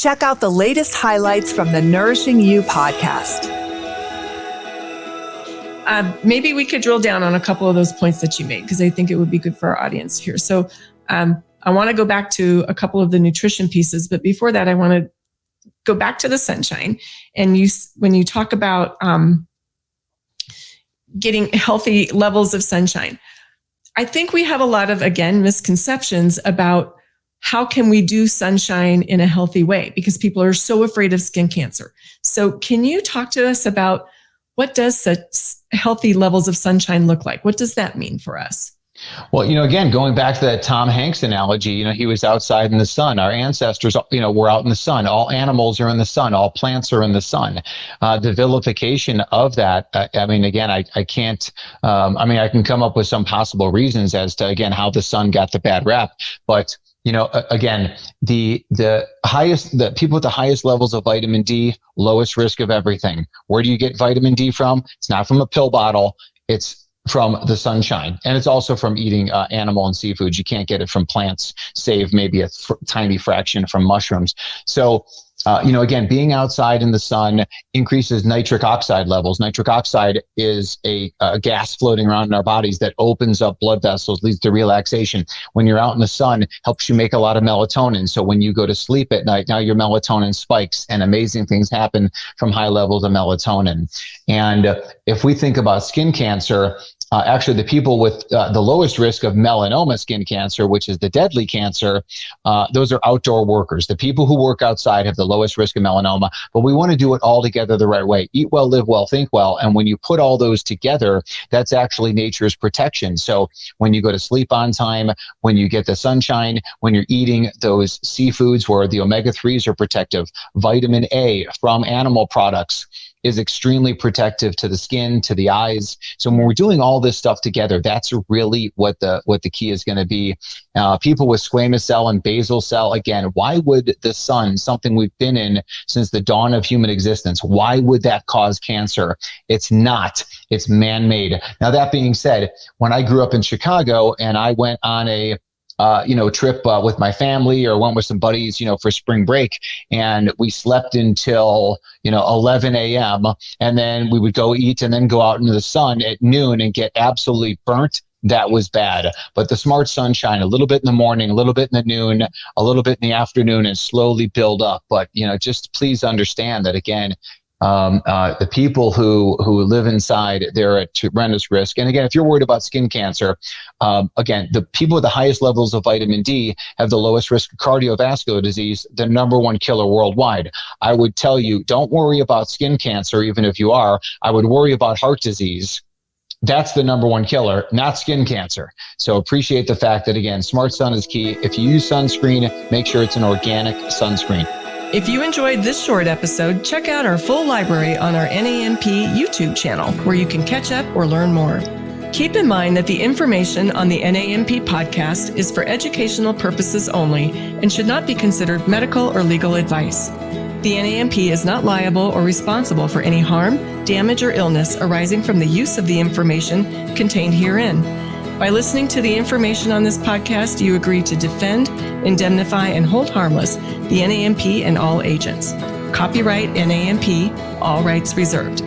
Check out the latest highlights from the Nourishing You podcast. Maybe we could drill down on a couple of those points that you made, because I think it would be good for our audience here. So I want to go back to a couple of the nutrition pieces, but before that, I want to go back to the sunshine. And when you talk about getting healthy levels of sunshine, I think we have a lot of, again, misconceptions about how can we do sunshine in a healthy way, because people are so afraid of skin cancer. So can you talk to us about what does such healthy levels of sunshine look like? What does that mean for us? Well, again, going back to that Tom Hanks analogy, he was outside in the sun. Our ancestors, were out in the sun. All animals are in the sun. All plants are in the sun. The vilification of that, I can't, I can come up with some possible reasons as to, again, how the sun got the bad rap. But again, the people with the highest levels of vitamin D, lowest risk of everything. Where do you get vitamin D from? It's not from a pill bottle. It's from the sunshine. And it's also from eating animal and seafoods. You can't get it from plants, save maybe a tiny fraction from mushrooms. So, again, being outside in the sun increases nitric oxide levels. Nitric oxide is a gas floating around in our bodies that opens up blood vessels, leads to relaxation. When you're out in the sun, helps you make a lot of melatonin. So when you go to sleep at night, now your melatonin spikes and amazing things happen from high levels of melatonin. And if we think about skin cancer, actually, the people with the lowest risk of melanoma skin cancer, which is the deadly cancer, those are outdoor workers. The people who work outside have the lowest risk of melanoma, but we want to do it all together the right way. Eat well, live well, think well. And when you put all those together, that's actually nature's protection. So when you go to sleep on time, when you get the sunshine, when you're eating those seafoods where the omega-3s are protective, vitamin A from animal products is extremely protective to the skin, to the eyes. So when we're doing all this stuff together, that's really what the key is going to be. People with squamous cell and basal cell, again, why would the sun, something we've been in since the dawn of human existence, why would that cause cancer? It's not. It's man-made. Now, that being said, when I grew up in Chicago and I went on a trip with my family or went with some buddies, for spring break. And we slept until, 11 a.m. And then we would go eat and then go out into the sun at noon and get absolutely burnt. That was bad. But the smart sunshine, a little bit in the morning, a little bit in the noon, a little bit in the afternoon, and slowly build up. But, just please understand that, again, the people who live inside, they're at tremendous risk. And again, if you're worried about skin cancer, again, the people with the highest levels of vitamin D have the lowest risk of cardiovascular disease, the number one killer worldwide. I would tell you, don't worry about skin cancer, even if you are. I would worry about heart disease. That's the number one killer, not skin cancer. So appreciate the fact that, again, smart sun is key. If you use sunscreen, make sure it's an organic sunscreen. If you enjoyed this short episode, check out our full library on our NAMP YouTube channel, where you can catch up or learn more. Keep in mind that the information on the NAMP podcast is for educational purposes only and should not be considered medical or legal advice. The NAMP is not liable or responsible for any harm, damage, or illness arising from the use of the information contained herein. By listening to the information on this podcast, you agree to defend, indemnify, and hold harmless the NAMP and all agents. Copyright NAMP, all rights reserved.